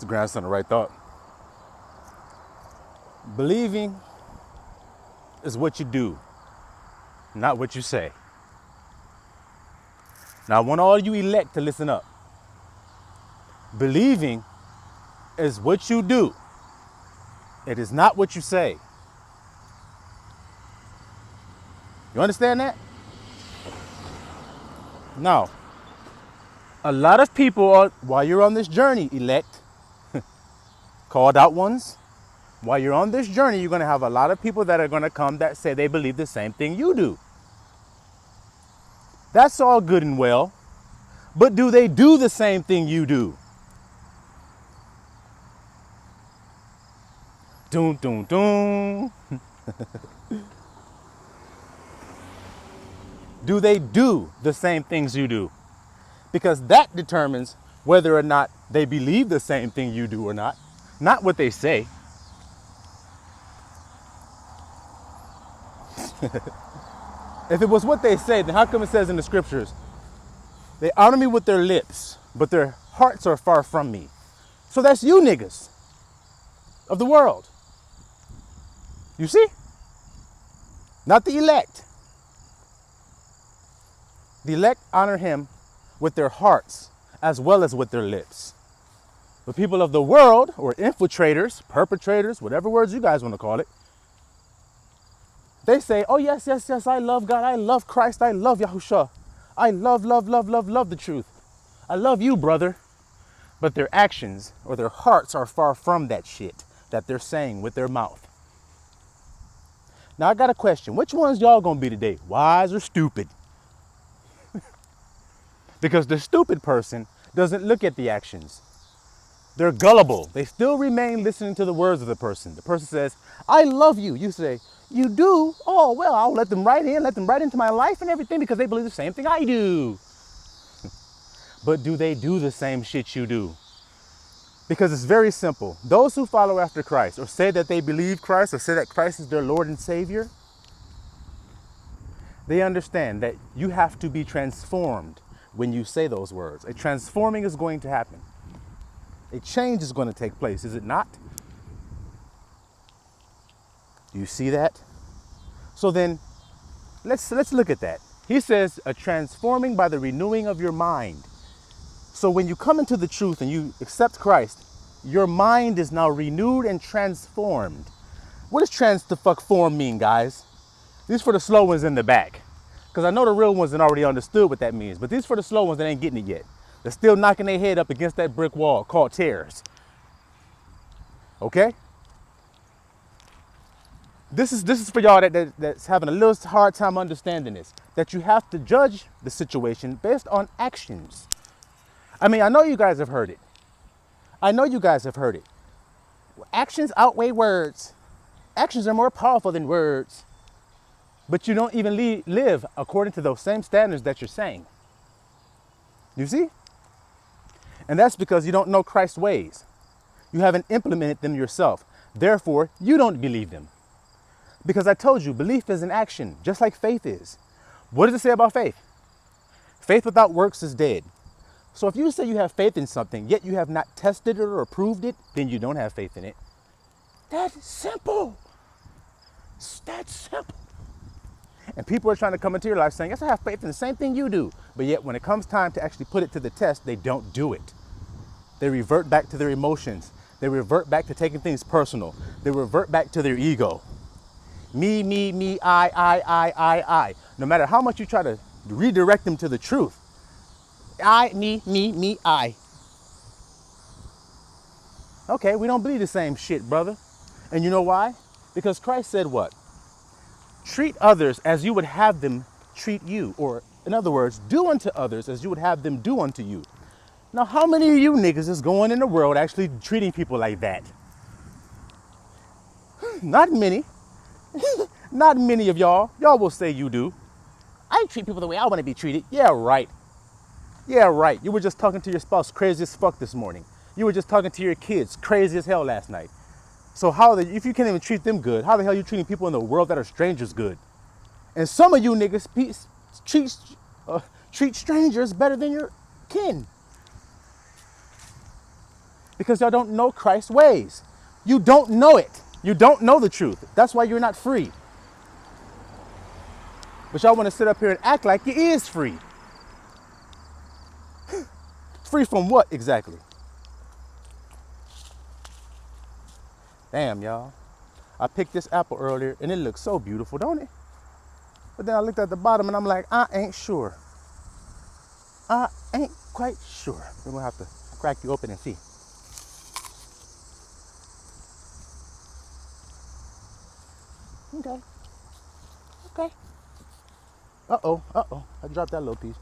the grandson of right thought. Believing is what you do, not what you say. Now, I want all you elect to listen up. Believing is what you do. It is not what you say. You understand that? Now, a lot of people are, while you're on this journey, elect, called out ones, while you're on this journey, you're going to have a lot of people that are going to come that say they believe the same thing you do. That's all good and well, but do they do the same thing you do? Doom, doom, doom. Do they do the same things you do? Because that determines whether or not they believe the same thing you do or not what they say. If it was what they say, then how come it says in the scriptures, they honor me with their lips, but their hearts are far from me? So that's you niggas of the world. You see? Not the elect. The elect honor him with their hearts as well as with their lips. The people of the world, or infiltrators, perpetrators, whatever words you guys want to call it, they say, oh yes, yes, yes, I love God, I love Christ, I love Yahushua. I love the truth. I love you, brother. But their actions or their hearts are far from that shit that they're saying with their mouth. Now I got a question. Which ones y'all gonna be today? Wise or stupid? Because the stupid person doesn't look at the actions. They're gullible. They still remain listening to the words of the person. The person says, I love you. You say, you do? Oh, well, I'll let them right into my life and everything because they believe the same thing I do. But do they do the same shit you do? Because it's very simple. Those who follow after Christ or say that they believe Christ or say that Christ is their Lord and Savior, they understand that you have to be transformed when you say those words. A transforming is going to happen. A change is going to take place, is it not? Do you see that? So then, let's look at that. He says, a transforming by the renewing of your mind. So when you come into the truth and you accept Christ, your mind is now renewed and transformed. What does form mean, guys? These for the slow ones in the back. Because I know the real ones that already understood what that means. But these for the slow ones that ain't getting it yet. They're still knocking their head up against that brick wall called tears. Okay? This is for y'all that's having a little hard time understanding this. That you have to judge the situation based on actions. I mean, I know you guys have heard it. Actions outweigh words. Actions are more powerful than words. But you don't even live according to those same standards that you're saying. You see? And that's because you don't know Christ's ways. You haven't implemented them yourself. Therefore, you don't believe them. Because I told you, belief is an action, just like faith is. What does it say about faith? Faith without works is dead. So if you say you have faith in something, yet you have not tested it or approved it, then you don't have faith in it. That's simple. That's simple. And people are trying to come into your life saying, yes, I have faith in the same thing you do. But yet when it comes time to actually put it to the test, they don't do it. They revert back to their emotions. They revert back to taking things personal. They revert back to their ego. Me, I. No matter how much you try to redirect them to the truth. Me, I. Okay, we don't believe the same shit, brother. And you know why? Because Christ said what? Treat others as you would have them treat you. Or, in other words, do unto others as you would have them do unto you. Now, how many of you niggas is going in the world actually treating people like that? Not many. Not many of y'all. Y'all will say you do. I treat people the way I want to be treated. Yeah, right. Yeah, right. You were just talking to your spouse crazy as fuck this morning. You were just talking to your kids crazy as hell last night. So if you can't even treat them good, how the hell are you treating people in the world that are strangers good? And some of you niggas treat strangers better than your kin. Because y'all don't know Christ's ways. You don't know it. You don't know the truth. That's why you're not free. But y'all want to sit up here and act like you is free. Free from what exactly? Damn, y'all. I picked this apple earlier and it looks so beautiful, don't it? But then I looked at the bottom and I'm like, I ain't sure. I ain't quite sure. We're gonna have to crack you open and see. Okay. Okay. Uh-oh. I dropped that little piece.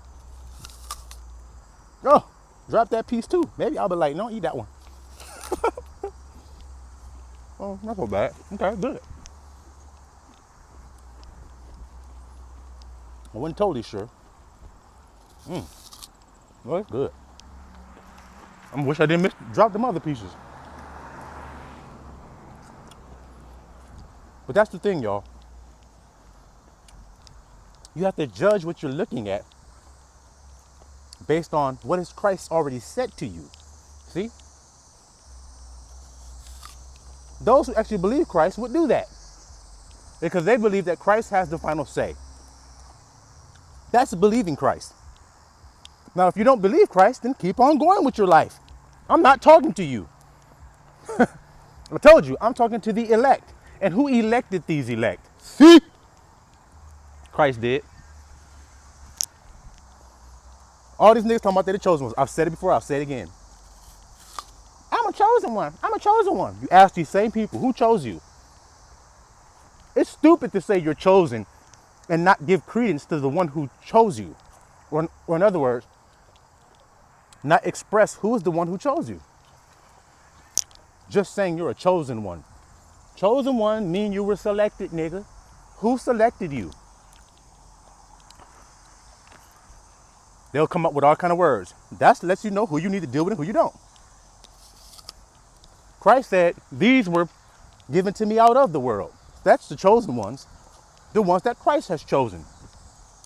Oh, drop that piece too. Maybe I'll be like, no, eat that one. Oh, not so bad. Okay, good. I wasn't totally sure. Well, it's good. I wish I didn't drop them other pieces. But that's the thing, y'all. You have to judge what you're looking at based on what has Christ already said to you. See? Those who actually believe Christ would do that because they believe that Christ has the final say. That's believing Christ. Now, if you don't believe Christ, then keep on going with your life. I'm not talking to you. I told you, I'm talking to the elect. And who elected these elect? See? Christ did. All these niggas talking about they're the chosen ones. I've said it before, I'll say it again. I'm a chosen one. I'm a chosen one. You ask these same people, who chose you? It's stupid to say you're chosen and not give credence to the one who chose you. Or in other words, not express who is the one who chose you. Just saying you're a chosen one. Chosen one mean you were selected, nigga. Who selected you? They'll come up with all kind of words. That lets you know who you need to deal with and who you don't. Christ said, these were given to me out of the world. That's the chosen ones. The ones that Christ has chosen.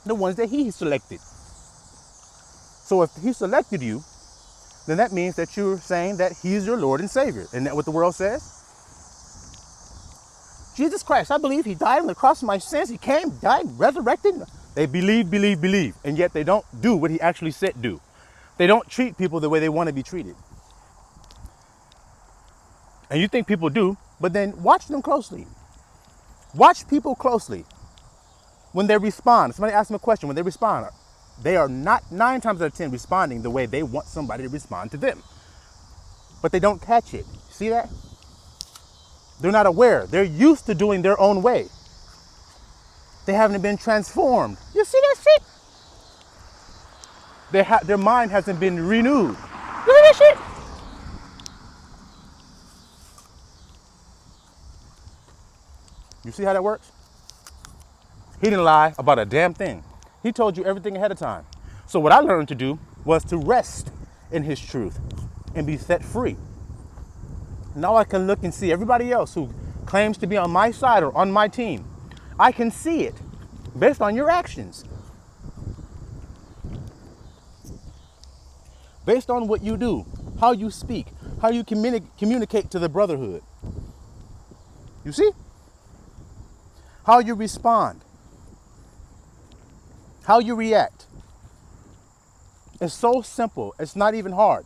The ones that he selected. So if he selected you, then that means that you're saying that he's your Lord and Savior. Isn't that what the world says? Jesus Christ, I believe he died on the cross for my sins. He came, died, resurrected. They believe. And yet they don't do what he actually said do. They don't treat people the way they want to be treated. And you think people do, but then watch them closely. Watch people closely. When they respond, somebody asks them a question, when they respond, they are not 9 times out of 10 responding the way they want somebody to respond to them. But they don't catch it. See that? They're not aware. They're used to doing their own way. They haven't been transformed. You see that shit? Their mind hasn't been renewed. Look at that shit. You see how that works? He didn't lie about a damn thing. He told you everything ahead of time. So what I learned to do was to rest in his truth and be set free. Now I can look and see everybody else who claims to be on my side or on my team. I can see it based on your actions. Based on what you do, how you speak, how you communicate to the brotherhood. You see? How you respond. How you react. It's so simple. It's not even hard.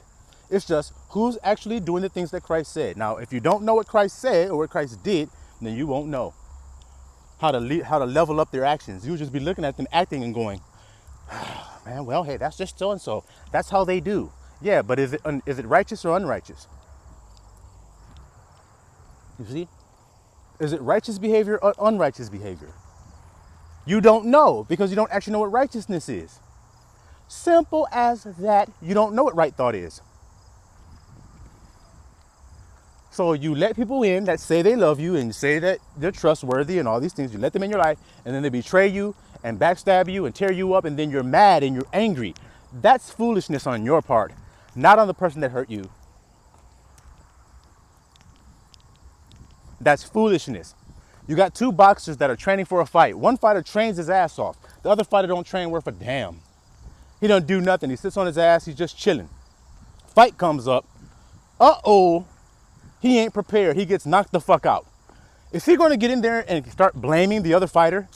It's just who's actually doing the things that Christ said. Now, if you don't know what Christ said or what Christ did, then you won't know how to level up their actions. You'll just be looking at them acting and going, oh, man, well, hey, that's just so-and-so. That's how they do. Yeah, but is it righteous or unrighteous? You see? Is it righteous behavior or unrighteous behavior? You don't know because you don't actually know what righteousness is. Simple as that, you don't know what right thought is. So you let people in that say they love you and say that they're trustworthy and all these things. You let them in your life and then they betray you and backstab you and tear you up and then you're mad and you're angry. That's foolishness on your part, not on the person that hurt you. That's foolishness. You got 2 boxers that are training for a fight. One fighter trains his ass off. The other fighter don't train worth a damn. He don't do nothing. He sits on his ass. He's just chilling. Fight comes up. Uh-oh, he ain't prepared. He gets knocked the fuck out. Is he going to get in there and start blaming the other fighter?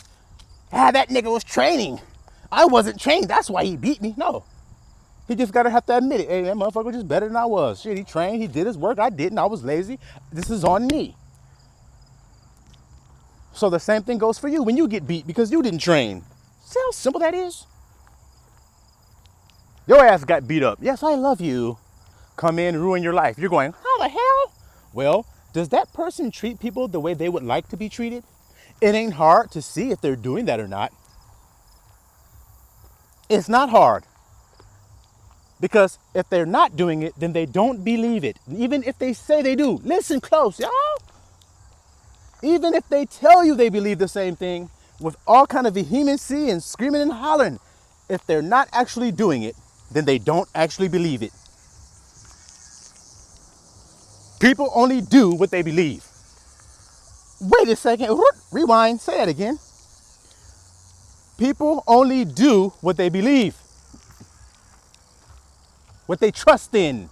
That nigga was training. I wasn't trained. That's why he beat me. No. He just got to have to admit it. Hey, that motherfucker was just better than I was. Shit, he trained. He did his work. I didn't. I was lazy. This is on me. So the same thing goes for you when you get beat because you didn't train. See how simple that is? Your ass got beat up. Yes, I love you. Come in, ruin your life. You're going, how the hell? Well, does that person treat people the way they would like to be treated? It ain't hard to see if they're doing that or not. It's not hard. Because if they're not doing it, then they don't believe it. Even if they say they do. Listen close, y'all. Even if they tell you they believe the same thing with all kind of vehemency and screaming and hollering, if they're not actually doing it, then they don't actually believe it. People only do what they believe. Wait a second. Rewind. Say that again. People only do what they believe. What they trust in.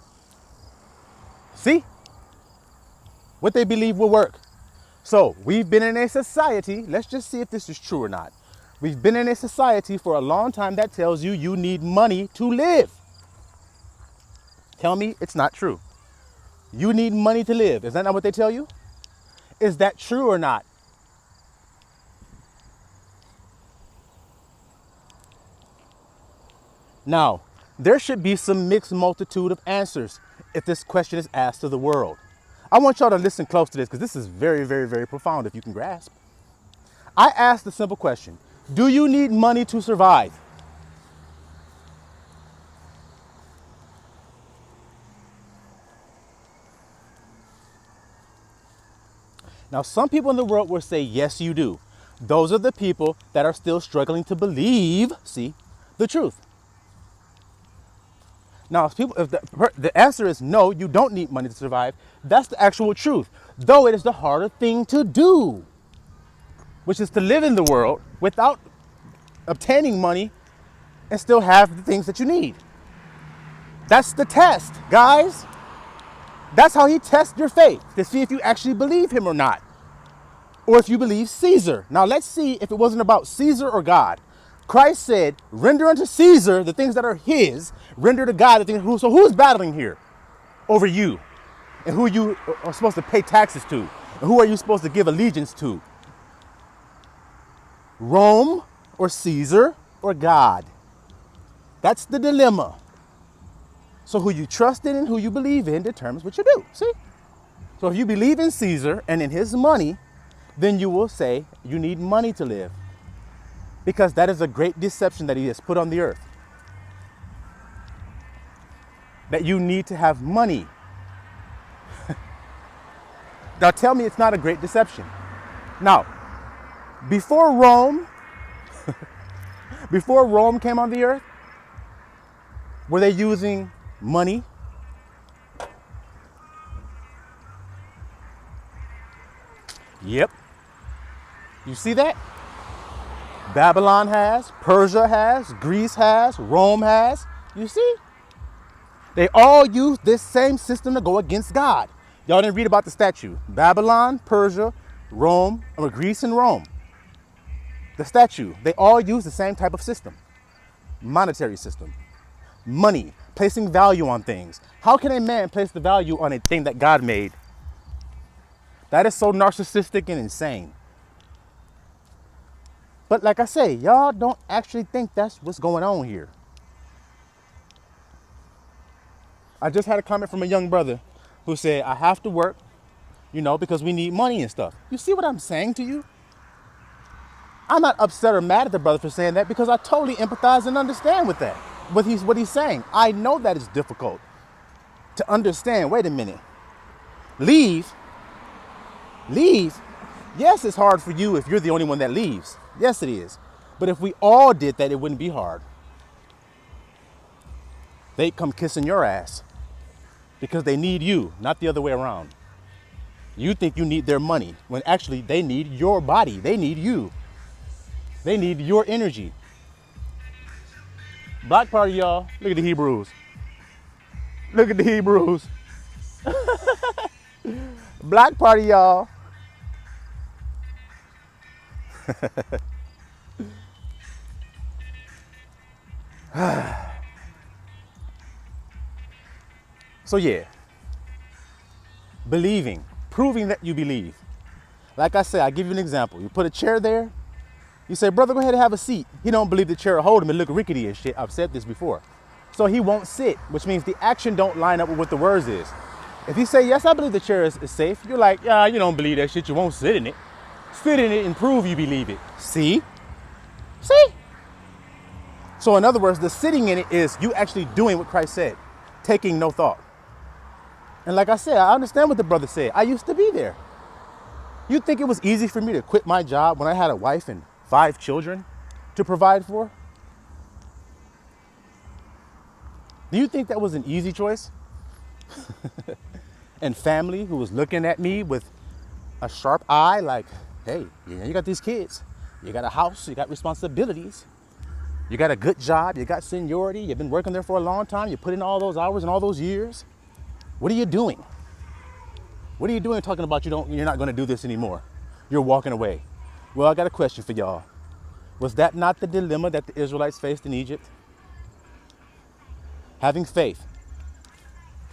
See? What they believe will work. So we've been in a society, let's just see if this is true or not. We've been in a society for a long time that tells you you need money to live. Tell me it's not true. You need money to live. Is that not what they tell you? Is that true or not? Now, there should be some mixed multitude of answers if this question is asked to the world. I want y'all to listen close to this because this is very, very, very profound if you can grasp. I asked the simple question, do you need money to survive? Now, some people in the world will say, yes, you do. Those are the people that are still struggling to believe, see, the truth. Now, if the answer is no, you don't need money to survive, that's the actual truth. Though it is the harder thing to do, which is to live in the world without obtaining money and still have the things that you need. That's the test, guys. That's how he tests your faith, to see if you actually believe him or not. Or if you believe Caesar. Now let's see if it wasn't about Caesar or God. Christ said, render unto Caesar the things that are his, render to God the things. So who's battling here over you? And who you are supposed to pay taxes to? And who are you supposed to give allegiance to? Rome or Caesar or God? That's the dilemma. So who you trust in and who you believe in determines what you do. See? So if you believe in Caesar and in his money, then you will say you need money to live. Because that is a great deception that he has put on the earth. That you need to have money. Now tell me it's not a great deception. Now, before Rome came on the earth, were they using money? Yep. You see that? Babylon has, Persia has, Greece has, Rome has. You see? They all use this same system to go against God. Y'all didn't read about the statue. Babylon, Persia, Rome, or Greece and Rome. The statue, they all use the same type of system. Monetary system. Money, placing value on things. How can a man place the value on a thing that God made? That is so narcissistic and insane. But like I say, y'all don't actually think that's what's going on here. I just had a comment from a young brother who said, I have to work, because we need money and stuff. You see what I'm saying to you? I'm not upset or mad at the brother for saying that because I totally empathize and understand with that. What he's saying. I know that it's difficult to understand. Wait a minute. Leave. Yes, it's hard for you if you're the only one that leaves. Yes, it is. But if we all did that, it wouldn't be hard. They'd come kissing your ass because they need you, not the other way around. You think you need their money when actually they need your body. They need you. They need your energy. Black party, y'all. Look at the Hebrews. Look at the Hebrews. Black party, y'all. So yeah, believing, proving that you believe. Like I said, I give you an example. You put a chair there. You say, brother, go ahead and have a seat. He don't believe the chair will hold him and look rickety and shit. I've said this before. So he won't sit, which means the action don't line up with what the words is. If you say, yes, I believe the chair is safe, you're like, yeah, you don't believe that shit. You won't sit in it. Sit in it and prove you believe it. See? See? So in other words, the sitting in it is you actually doing what Christ said, taking no thought. And like I said, I understand what the brother said. I used to be there. You think it was easy for me to quit my job when I had a wife and 5 children to provide for? Do you think that was an easy choice? And family who was looking at me with a sharp eye like, hey, you got these kids. You got a house, you got responsibilities. You got a good job, you got seniority, you've been working there for a long time, you put in all those hours and all those years. What are you doing? What are you doing talking about you're not going to do this anymore? You're walking away. Well, I got a question for y'all. Was that not the dilemma that the Israelites faced in Egypt? Having faith.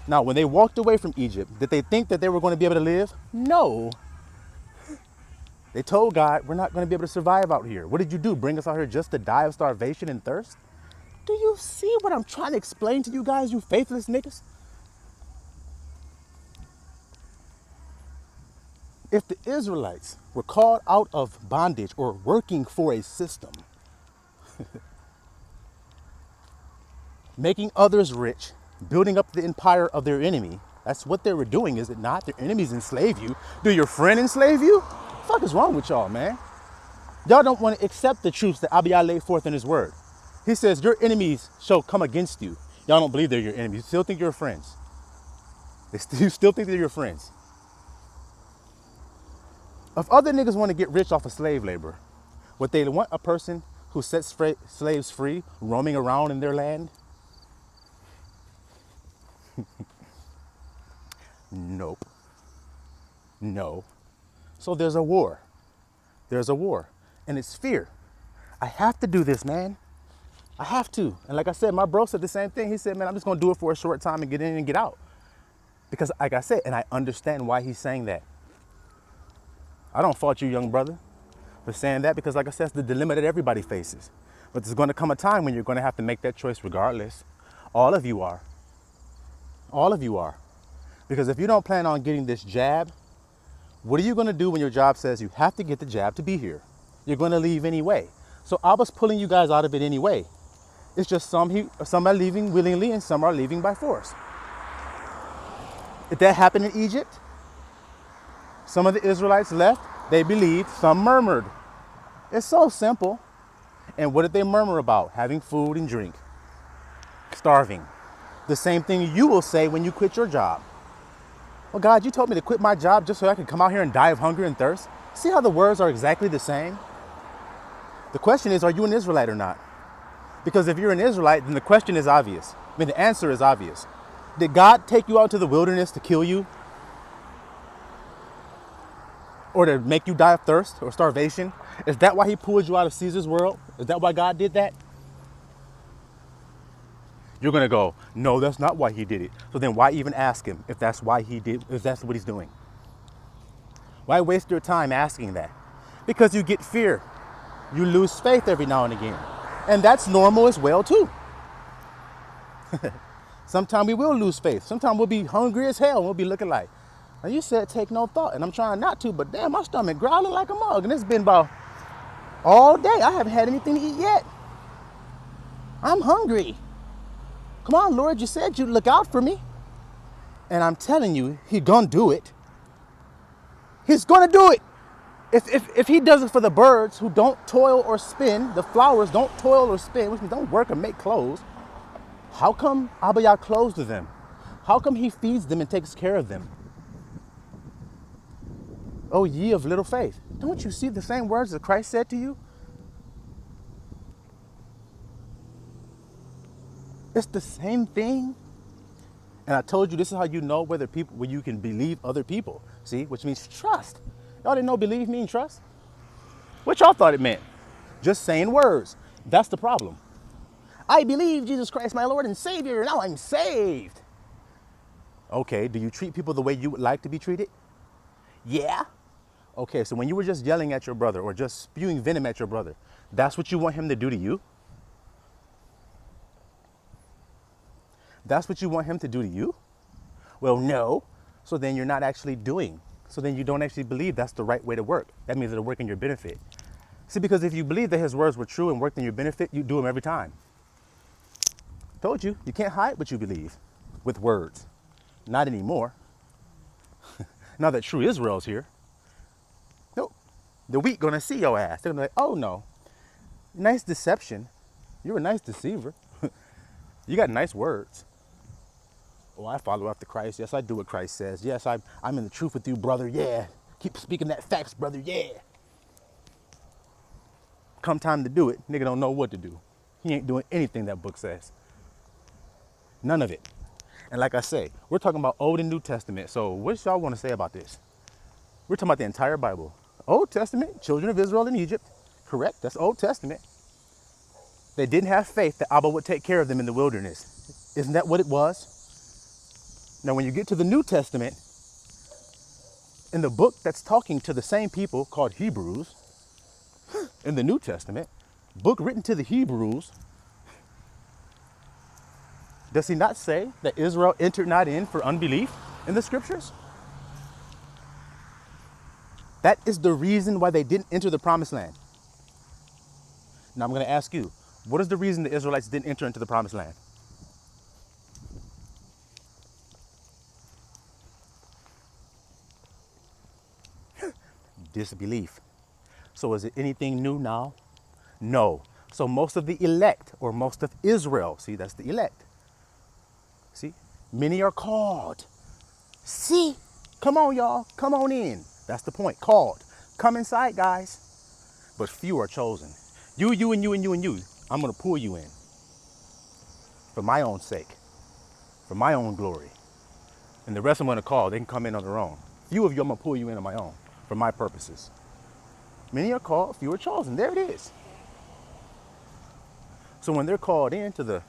Now, when they walked away from Egypt, did they think that they were going to be able to live? No. They told God, we're not going to be able to survive out here. What did you do? Bring us out here just to die of starvation and thirst? Do you see what I'm trying to explain to you guys, you faithless niggas? If the Israelites were called out of bondage or working for a system, making others rich, building up the empire of their enemy, that's what they were doing, is it not? Their enemies enslave you. Do your friend enslave you? What the fuck is wrong with y'all, man? Y'all don't want to accept the truths that Abiyah laid forth in his word. He says, your enemies shall come against you. Y'all don't believe they're your enemies. You still think you're friends. You still think they're your friends. If other niggas want to get rich off of slave labor, would they want a person who sets slaves free roaming around in their land? Nope. No. So there's a war. There's a war. And it's fear. I have to do this, man. I have to. And like I said, my bro said the same thing. He said, man, I'm just going to do it for a short time and get in and get out. Because like I said, and I understand why he's saying that. I don't fault you, young brother, for saying that, because like I said, it's the dilemma that everybody faces. But there's going to come a time when you're going to have to make that choice regardless. All of you are. All of you are. Because if you don't plan on getting this jab, what are you going to do when your job says you have to get the jab to be here? You're going to leave anyway. So I was pulling you guys out of it anyway. It's just some are leaving willingly and some are leaving by force. If that happened in Egypt, some of the Israelites left, they believed, some murmured. It's so simple. And what did they murmur about? Having food and drink. Starving. The same thing you will say when you quit your job. Well, God, you told me to quit my job just so I could come out here and die of hunger and thirst. See how the words are exactly the same? The question is, are you an Israelite or not? Because if you're an Israelite, then the question is obvious. I mean, the answer is obvious. Did God take you out to the wilderness to kill you? Or to make you die of thirst or starvation? Is that why he pulled you out of Caesar's world? Is that why God did that? You're going to go, no, that's not why he did it. So then why even ask him if that's why he did, if that's what he's doing? Why waste your time asking that? Because you get fear. You lose faith every now and again. And that's normal as well too. Sometimes we will lose faith. Sometimes we'll be hungry as hell and we'll be looking like, now you said take no thought, and I'm trying not to, but damn, my stomach growling like a mug, and it's been about all day. I haven't had anything to eat yet. I'm hungry. Come on, Lord, you said you'd look out for me. And I'm telling you, he's gonna do it. He's gonna do it. If he does it for the birds who don't toil or spin, the flowers don't toil or spin, which means don't work or make clothes, how come Abiyah clothes to them? How come he feeds them and takes care of them? Oh, ye of little faith. Don't you see the same words that Christ said to you? It's the same thing. And I told you this is how you know whether you can believe other people. See, which means trust. Y'all didn't know believe means trust? What y'all thought it meant? Just saying words. That's the problem. I believe Jesus Christ, my Lord and Savior. Now I'm saved. Okay, do you treat people the way you would like to be treated? Yeah. Okay, so when you were just yelling at your brother or just spewing venom at your brother, that's what you want him to do to you? That's what you want him to do to you? Well, no. So then you're not actually doing. So then you don't actually believe that's the right way to work. That means it'll work in your benefit. See, because if you believe that his words were true and worked in your benefit, you do them every time. Told you, you can't hide what you believe with words. Not anymore. Now that true Israel's here. Nope. The weak gonna see your ass. They're gonna be like, oh no. Nice deception. You're a nice deceiver. You got nice words. Oh, I follow after Christ. Yes, I do what Christ says. Yes, I'm in the truth with you, brother. Yeah. Keep speaking that facts, brother. Yeah. Come time to do it, nigga don't know what to do. He ain't doing anything that book says. None of it. And like I say, we're talking about Old and New Testament. So what y'all want to say about this? We're talking about the entire Bible. Old Testament, children of Israel in Egypt. Correct, that's Old Testament. They didn't have faith that Abba would take care of them in the wilderness. Isn't that what it was? Now, when you get to the New Testament, in the book that's talking to the same people called Hebrews, in the New Testament, book written to the Hebrews, does he not say that Israel entered not in for unbelief in the scriptures? That is the reason why they didn't enter the promised land. Now I'm going to ask you, what is the reason the Israelites didn't enter into the promised land? Disbelief. So is it anything new now? No. So most of the elect, or most of Israel, see, that's the elect. See, many are called. See, come on, y'all, come on in. That's the point, called. Come inside, guys. But few are chosen. You, and you, and you, and you. I'm going to pull you in for my own sake, for my own glory. And the rest I'm going to call, they can come in on their own. Few of you, I'm going to pull you in on my own for my purposes. Many are called, few are chosen. There it is. So when they're called into the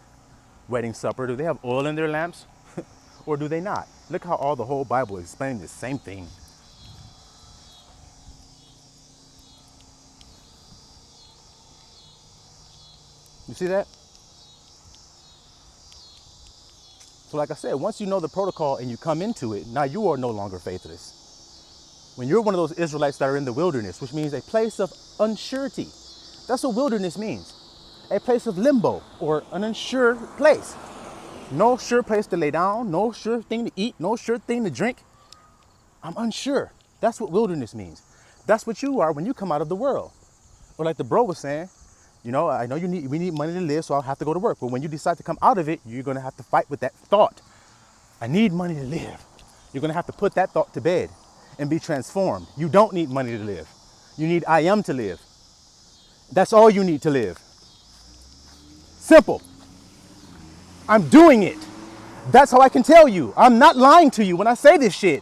wedding supper, do they have oil in their lamps or do they not? Look how all the whole Bible is explaining the same thing. You see that? So like I said, once you know the protocol and you come into it, now you are no longer faithless. When you're one of those Israelites that are in the wilderness, which means a place of unsurety. That's what wilderness means. A place of limbo or an unsure place. No sure place to lay down, no sure thing to eat, no sure thing to drink. I'm unsure. That's what wilderness means. That's what you are when you come out of the world. Or like the bro was saying, you know, I know we need money to live, so I'll have to go to work. But when you decide to come out of it, you're going to have to fight with that thought. I need money to live. You're going to have to put that thought to bed and be transformed. You don't need money to live. You need I am to live. That's all you need to live. Simple. I'm doing it. That's how I can tell you. I'm not lying to you when I say this shit.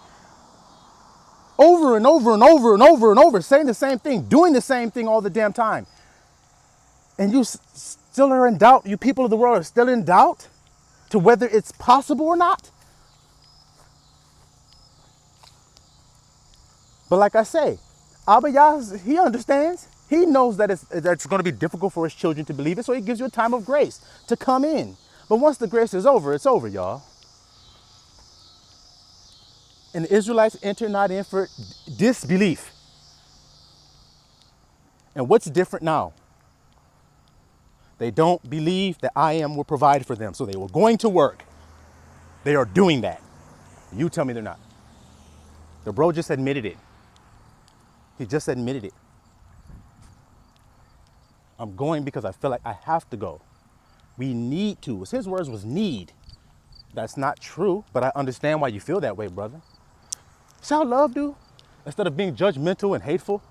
Over and over and over and over and over, saying the same thing, doing the same thing all the damn time. And you still are in doubt. You people of the world are still in doubt to whether it's possible or not. But like I say, Abba Yah, he understands. He knows that it's going to be difficult for his children to believe it, so he gives you a time of grace to come in. But once the grace is over, it's over, y'all. And the Israelites enter not in for disbelief. And what's different now? They don't believe that I am will provide for them. So they were going to work. They are doing that. You tell me they're not. The bro just admitted it. He just admitted it. I'm going because I feel like I have to go. We need to. His words was need. That's not true, but I understand why you feel that way, brother. See how love do? Instead of being judgmental and hateful.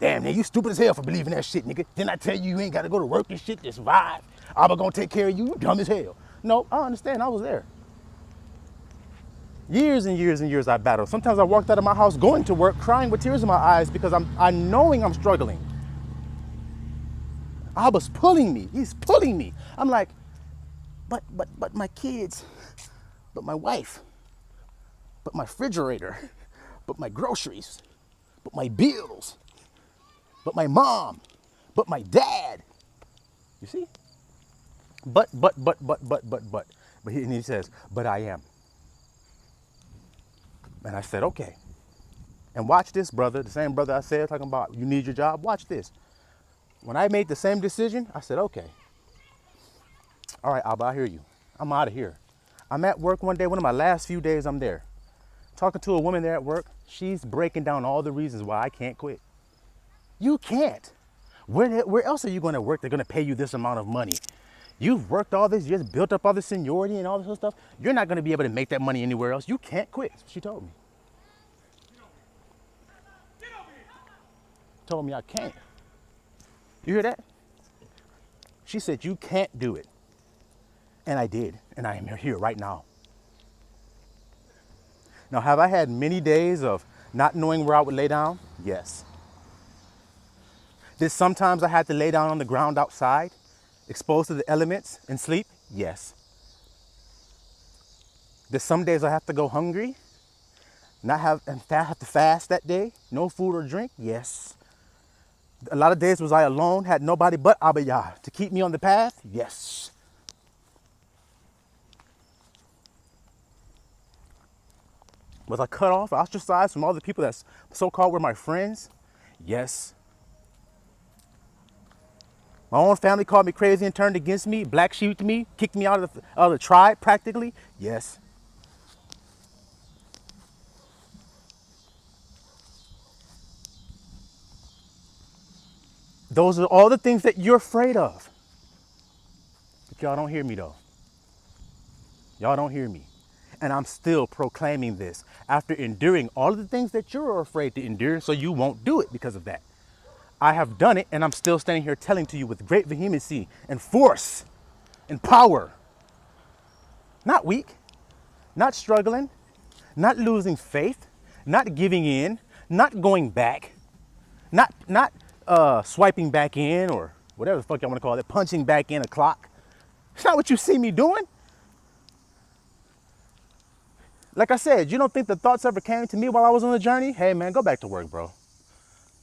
Damn, man, you stupid as hell for believing that shit, nigga. Didn't I tell you you ain't got to go to work and shit? Just vibe. I'm gonna take care of you. You dumb as hell. No, I understand. I was there. Years and years and years I battled. Sometimes I walked out of my house going to work, crying with tears in my eyes because I'm knowing I'm struggling. Abba's pulling me. He's pulling me. I'm like, but my kids, but my wife, but my refrigerator, but my groceries, but my bills, but my mom, but my dad. You see? But he says, but I am. And I said, okay. And watch this, brother. The same brother I said, talking about you need your job. Watch this. When I made the same decision, I said, okay. All right, Abba, I hear you. I'm out of here. I'm at work one day, one of my last few days I'm there. Talking to a woman there at work. She's breaking down all the reasons why I can't quit. You can't. Where else are you going to work? They're going to pay you this amount of money. You've worked all this years, built up all this seniority and all this other stuff. You're not going to be able to make that money anywhere else. You can't quit. That's what she told me. Told me I can't. You hear that? She said, you can't do it. And I did. And I am here right now. Now, have I had many days of not knowing where I would lay down? Yes. Did sometimes I had to lay down on the ground outside, exposed to the elements and sleep? Yes. Did some days I have to go hungry, have to fast that day, no food or drink? Yes. A lot of days was I alone, had nobody but Abba Yah to keep me on the path? Yes. Was I cut off, ostracized from all the people that so-called were my friends? Yes. My own family called me crazy and turned against me, black sheeped me, kicked me out of the tribe practically? Yes. Those are all the things that you're afraid of. But y'all don't hear me though. Y'all don't hear me. And I'm still proclaiming this after enduring all of the things that you're afraid to endure, so you won't do it because of that. I have done it, and I'm still standing here telling to you with great vehemency and force and power. Not weak, not struggling, not losing faith, not giving in, not going back, not swiping back in or whatever the fuck I want to call it, punching back in a clock. It's not what you see me doing. Like I said, you don't think the thoughts ever came to me while I was on the journey? Hey man, go back to work, bro.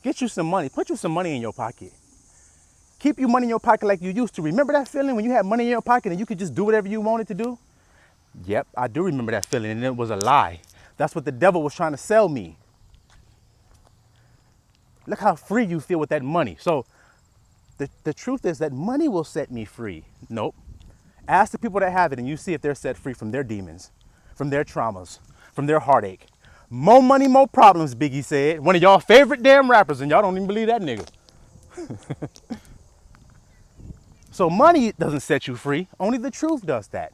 Get you some money. Put you some money in your pocket. Keep your money in your pocket like you used to. Remember that feeling when you had money in your pocket and you could just do whatever you wanted to do? Yep, I do remember that feeling, and it was a lie. That's what the devil was trying to sell me. Look how free you feel with that money. So the truth is that money will set me free. Nope. Ask the people that have it and you see if they're set free from their demons, from their traumas, from their heartache. More money, more problems, Biggie said. One of y'all favorite damn rappers, and y'all don't even believe that nigga. So money doesn't set you free. Only the truth does that.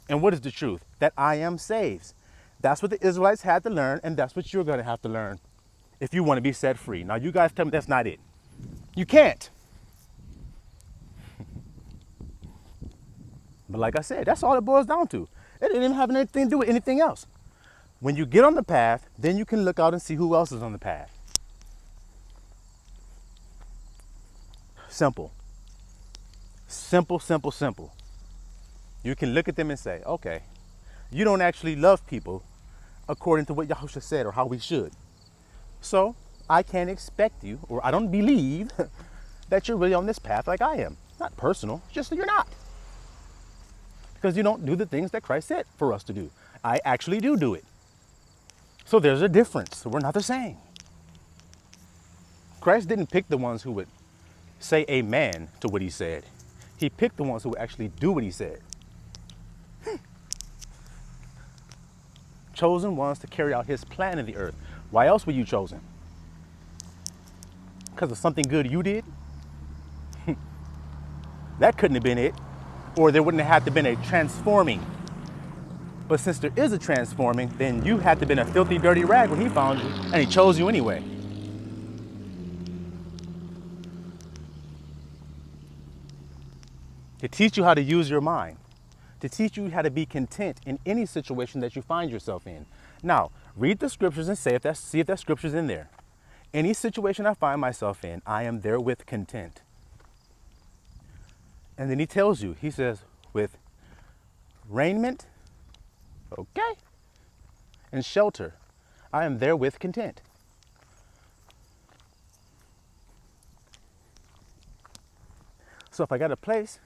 And what is the truth? That I am saved. That's what the Israelites had to learn, and that's what you're going to have to learn if you want to be set free. Now, you guys tell me that's not it. You can't. But like I said, that's all it boils down to. It didn't even have anything to do with anything else. When you get on the path, then you can look out and see who else is on the path. Simple. Simple, simple, simple. You can look at them and say, okay, you don't actually love people according to what Yahushua said or how we should. So I can't expect you, or I don't believe that you're really on this path like I am. Not personal, just that you're not. Because you don't do the things that Christ said for us to do. I actually do it. So there's a difference. We're not the same. Christ didn't pick the ones who would say amen to what he said. He picked the ones who would actually do what he said. Chosen ones to carry out his plan in the earth. Why else were you chosen? Because of something good you did? That couldn't have been it. Or there wouldn't have had to been a transforming. But since there is a transforming, then you had to been a filthy, dirty rag when he found you, and he chose you anyway. To teach you how to use your mind, to teach you how to be content in any situation that you find yourself in. Now, read the scriptures and see if that scripture's in there. Any situation I find myself in, I am therewith content. And then he tells you, he says, with raiment, okay, and shelter, I am therewith content. So if I got a place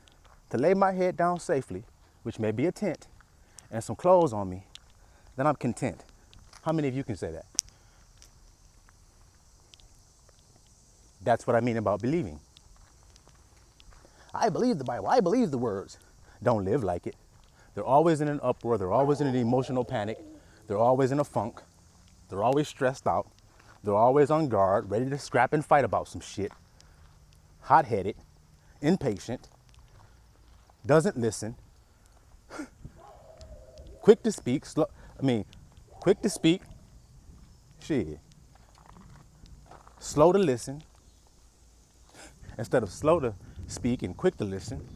to lay my head down safely, which may be a tent, and some clothes on me, then I'm content. How many of you can say that? That's what I mean about believing. I believe the Bible. I believe the words. Don't live like it. They're always in an uproar. They're always in an emotional panic. They're always in a funk. They're always stressed out. They're always on guard, ready to scrap and fight about some shit. Hot-headed, impatient, doesn't listen, quick to speak, quick to speak, shit. Slow to listen. Instead of slow to speak and quick to listen,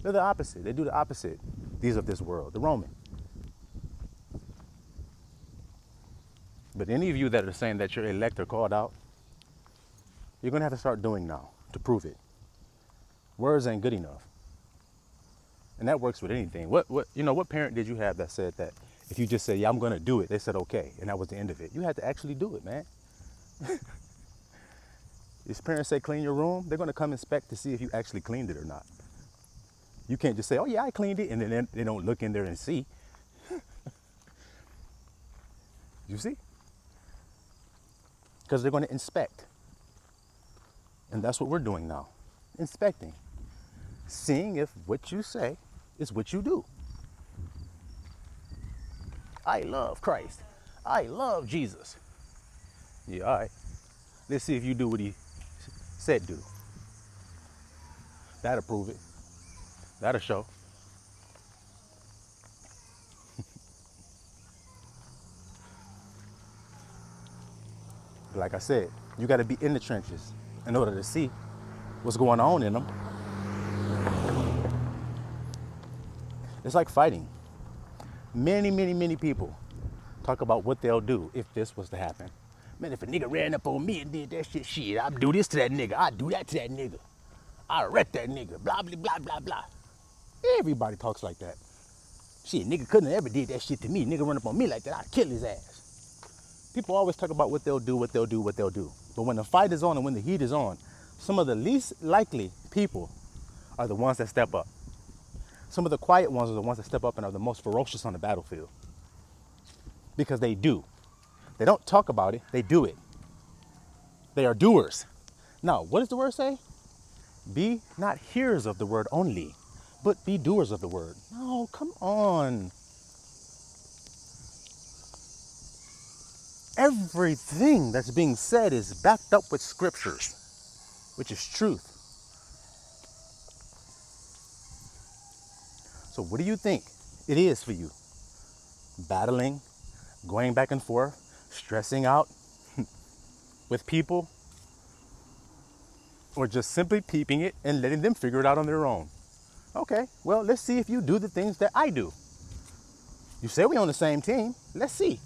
they're the opposite. They do the opposite. These of this world, the Roman. But any of you that are saying that you're elect or called out, you're going to have to start doing now to prove it. Words ain't good enough. And that works with anything. What parent did you have that said that if you just say, yeah, I'm going to do it, they said, okay, and that was the end of it? You had to actually do it, man. If parents say clean your room, they're going to come inspect to see if you actually cleaned it or not. You can't just say, oh, yeah, I cleaned it, and then they don't look in there and see. You see? Because they're going to inspect. And that's what we're doing now. Inspecting. Seeing if what you say is what you do. I love Christ. I love Jesus. Yeah, all right. Let's see if you do what he said do. That'll prove it. That'll show. Like I said, you got to be in the trenches in order to see what's going on in them. It's like fighting. Many people talk about what they'll do if this was to happen. Man, if a nigga ran up on me and did that shit, I'd do this to that nigga. I'd do that to that nigga. I'd wreck that nigga. Blah, blah, blah, blah, blah. Everybody talks like that. Shit, nigga couldn't have ever did that shit to me. Nigga run up on me like that, I'd kill his ass. People always talk about what they'll do. But when the fight is on and when the heat is on, some of the least likely people are the ones that step up. Some of the quiet ones are the ones that step up and are the most ferocious on the battlefield. Because they do. They don't talk about it, they do it. They are doers. Now, what does the word say? Be not hearers of the word only, but be doers of the word. No, come on. Everything that's being said is backed up with scriptures, which is truth. So what do you think it is for you? Battling, going back and forth, stressing out with people, or just simply peeping it and letting them figure it out on their own? Okay, well, let's see if you do the things that I do. You say we on the same team. Let's see.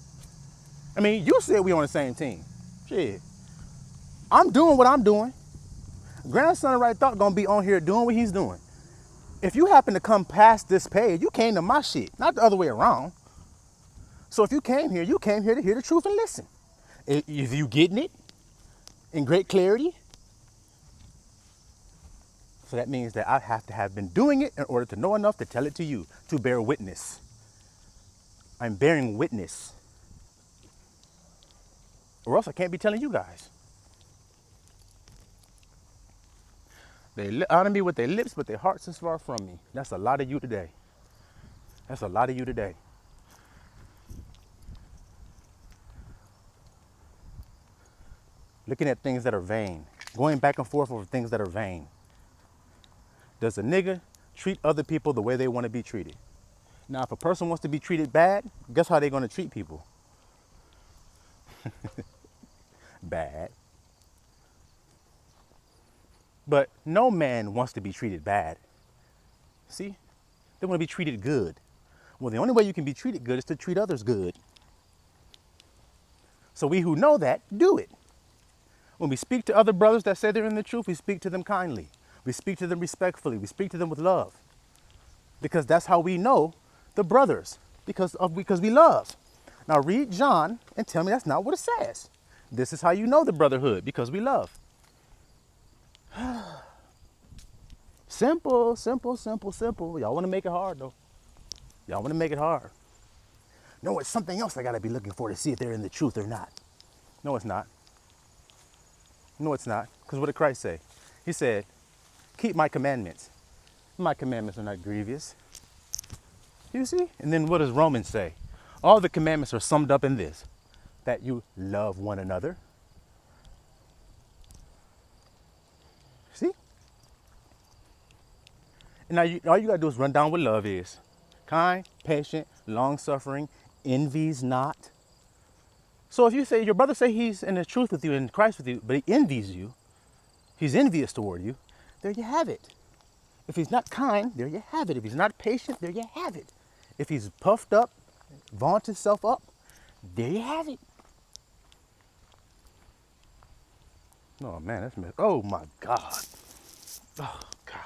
I mean, you said we on the same team. Shit. I'm doing what I'm doing. Grandson of Right Thought gonna be on here doing what he's doing. If you happen to come past this page, you came to my shit, not the other way around. So if you came here to hear the truth and listen. If you getting it in great clarity, so that means that I have to have been doing it in order to know enough to tell it to you, to bear witness. I'm bearing witness. Or else I can't be telling you guys. They honor me with their lips, but their hearts is far from me. That's a lot of you today. That's a lot of you today. Looking at things that are vain. Going back and forth over things that are vain. Does a nigga treat other people the way they want to be treated? Now, if a person wants to be treated bad, guess how they're going to treat people? Bad. But no man wants to be treated bad. See? They want to be treated good. Well, the only way you can be treated good is to treat others good. So we who know that, do it. When we speak to other brothers that say they're in the truth, we speak to them kindly. We speak to them respectfully. We speak to them with love. Because that's how we know the brothers, because we love. Now read John and tell me that's not what it says. This is how you know the brotherhood, because we love. Simple, simple, simple, simple. Y'all want to make it hard, though. Y'all want to make it hard. No, it's something else I got to be looking for to see if they're in the truth or not. No, it's not. No, it's not. Because what did Christ say? He said, keep my commandments. My commandments are not grievous. You see? And then what does Romans say? All the commandments are summed up in this, that you love one another. See? And now all you got to do is run down what love is. Kind, patient, long-suffering, envies not. So if you say, your brother say he's in the truth with you, in Christ with you, but he envies you, he's envious toward you, there you have it. If he's not kind, there you have it. If he's not patient, there you have it. If he's puffed up, vaunts himself up, there you have it. Oh man, that's messed. Oh my God. Oh God.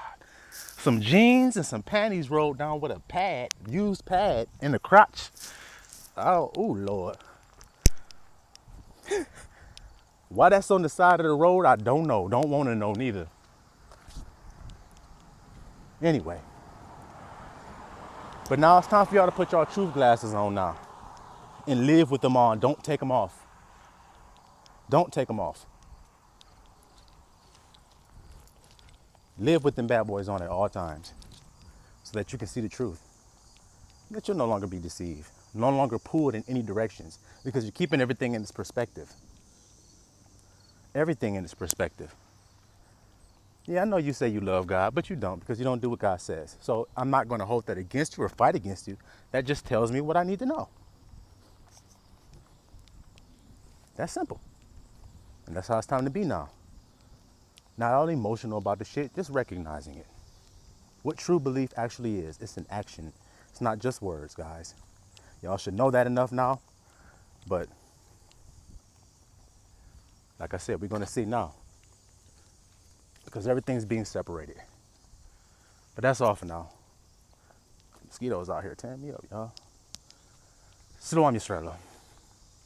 Some jeans and some panties rolled down with a pad, used pad in the crotch. Oh Lord. Why that's on the side of the road, I don't know. Don't want to know neither. Anyway. But now it's time for y'all to put y'all truth glasses on now. And live with them on. Don't take them off. Don't take them off. Live with them bad boys on at all times. So that you can see the truth. That you'll no longer be deceived. No longer pulled in any directions. Because you're keeping everything in its perspective. Everything in its perspective. Yeah, I know you say you love God, but you don't, because you don't do what God says. So I'm not going to hold that against you or fight against you. That just tells me what I need to know. That's simple. And that's how it's time to be now. Not all emotional about the shit, just recognizing it. What true belief actually is. It's an action. It's not just words, guys. Y'all should know that enough now. But like I said, we're going to see now. Because everything's being separated. But that's all for now. Mosquitoes out here tearing me up, y'all. Shalom Yisrael.